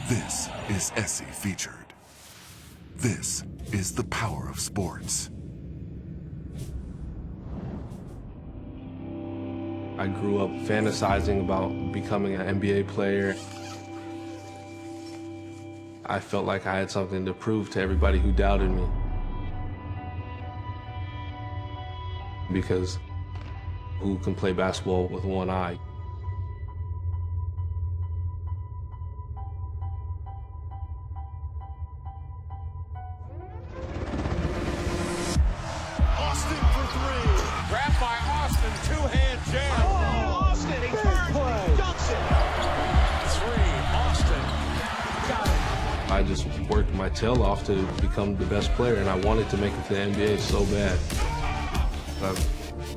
This is Essie Featured. This is the power of sports. I grew up fantasizing about becoming an NBA player. I felt like I had something to prove to everybody who doubted me. Because who can play basketball with one eye? Austin for three. Grabbed by Austin, two-hand jam. Oh, Austin, he turns and he dunks it. Three, Austin. Got it. I just worked my tail off to become the best player, and I wanted to make it to the NBA so bad. I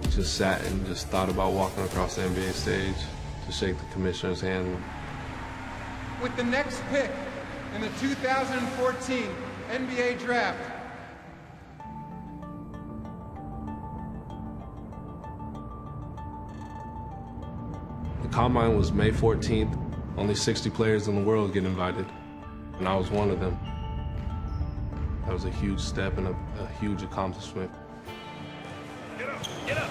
just sat and just thought about walking across the NBA stage to shake the commissioner's hand. With the next pick in the 2014 NBA Draft, The Combine was May 14th. Only 60 players in the world get invited, and I was one of them. That was a huge step and a huge accomplishment. Get up, get up.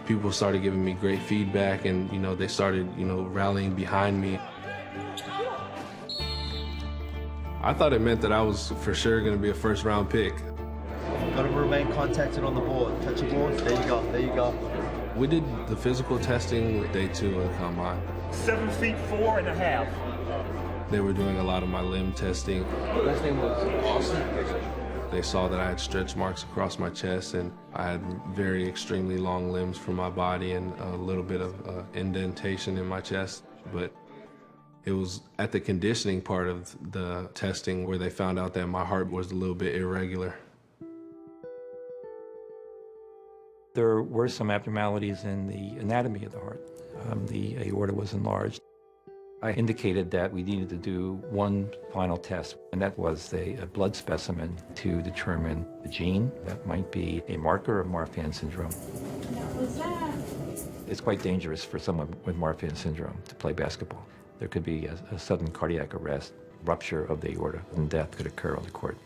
People started giving me great feedback, and they started rallying behind me. I thought it meant that I was for sure going to be a first-round pick. Got to remain contacted on the board. Touch the board. There you go. There you go. We did the physical testing with day 2 of the Combine. 7'4.5". They were doing a lot of my limb testing. Last name was Austin. They saw that I had stretch marks across my chest, and I had very extremely long limbs for my body and a little bit of indentation in my chest. But it was at the conditioning part of the testing where they found out that my heart was a little bit irregular. There were some abnormalities in the anatomy of the heart. The aorta was enlarged. I indicated that we needed to do one final test, and that was a blood specimen to determine the gene that might be a marker of Marfan syndrome. What was that? It's quite dangerous for someone with Marfan syndrome to play basketball. There could be a sudden cardiac arrest, rupture of the aorta, and death could occur on the court.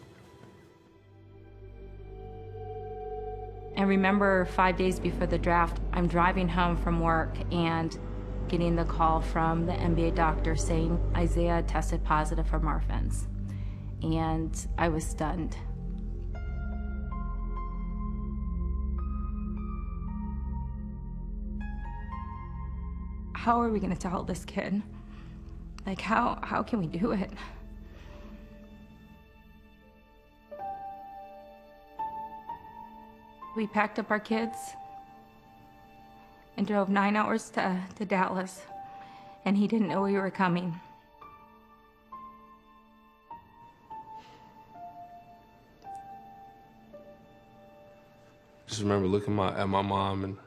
I remember 5 days before the draft, I'm driving home from work and getting the call from the NBA doctor saying Isaiah tested positive for Marfan's. And I was stunned. How are we gonna tell this kid? Like, how can we do it? We packed up our kids and drove 9 hours to Dallas, and he didn't know we were coming. Just remember looking at my mom and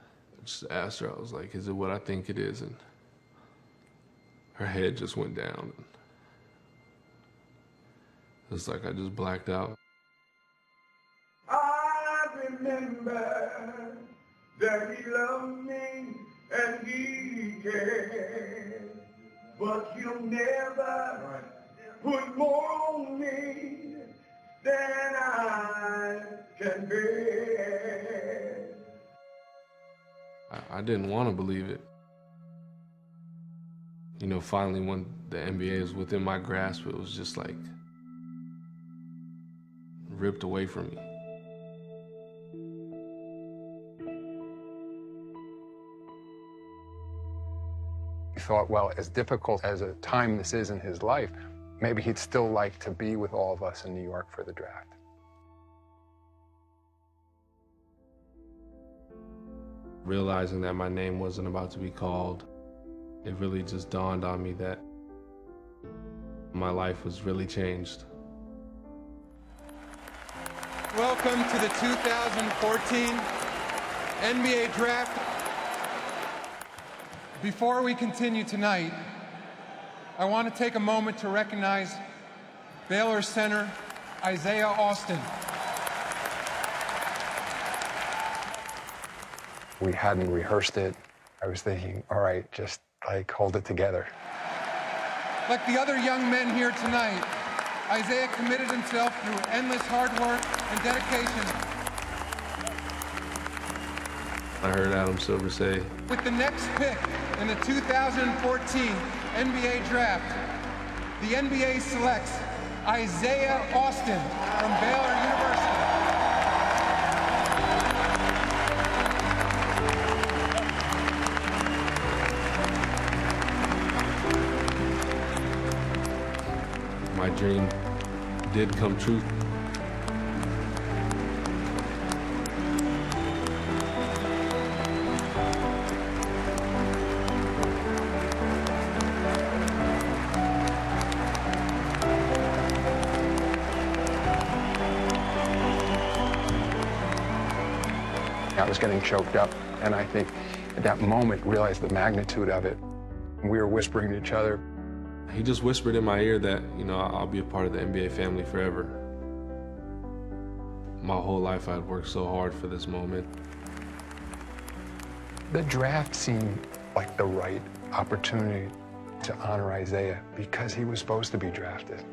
just asked her, I was like, is it what I think it is? And her head just went down. It's like I just blacked out. I remember that he loved me and he cared, but he'll never put more on me than I can bear. I didn't want to believe it. Finally when the NBA was within my grasp, it was just like ripped away from me. He thought, well, as difficult as a time this is in his life, maybe he'd still like to be with all of us in New York for the draft. Realizing that my name wasn't about to be called, it really just dawned on me that my life was really changed. welcome to the 2014 NBA Draft. Before we continue tonight, I want to take a moment to recognize Baylor center Isaiah Austin. We hadn't rehearsed it. I was thinking, all right, just like hold it together. Like the other young men here tonight, Isaiah committed himself through endless hard work and dedication. I heard Adam Silver say, With the next pick in the 2014 NBA Draft, the NBA selects Isaiah Austin from Baylor University. my dream did come true. I was getting choked up, and I think at that moment realized the magnitude of it. We were whispering to each other. He just whispered in my ear that, I'll be a part of the NBA family forever. My whole life I'd worked so hard for this moment. The draft seemed like the right opportunity to honor Isaiah because he was supposed to be drafted.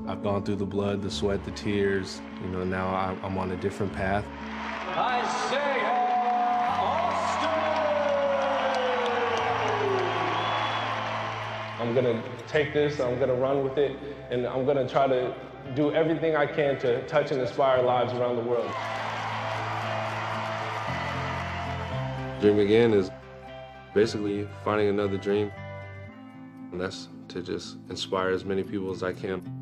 I've gone through the blood, the sweat, the tears. Now I'm on a different path. Isaiah Austin! I'm gonna take this, I'm gonna run with it, and I'm gonna try to do everything I can to touch and inspire lives around the world. Dream Again is basically finding another dream, and that's to just inspire as many people as I can.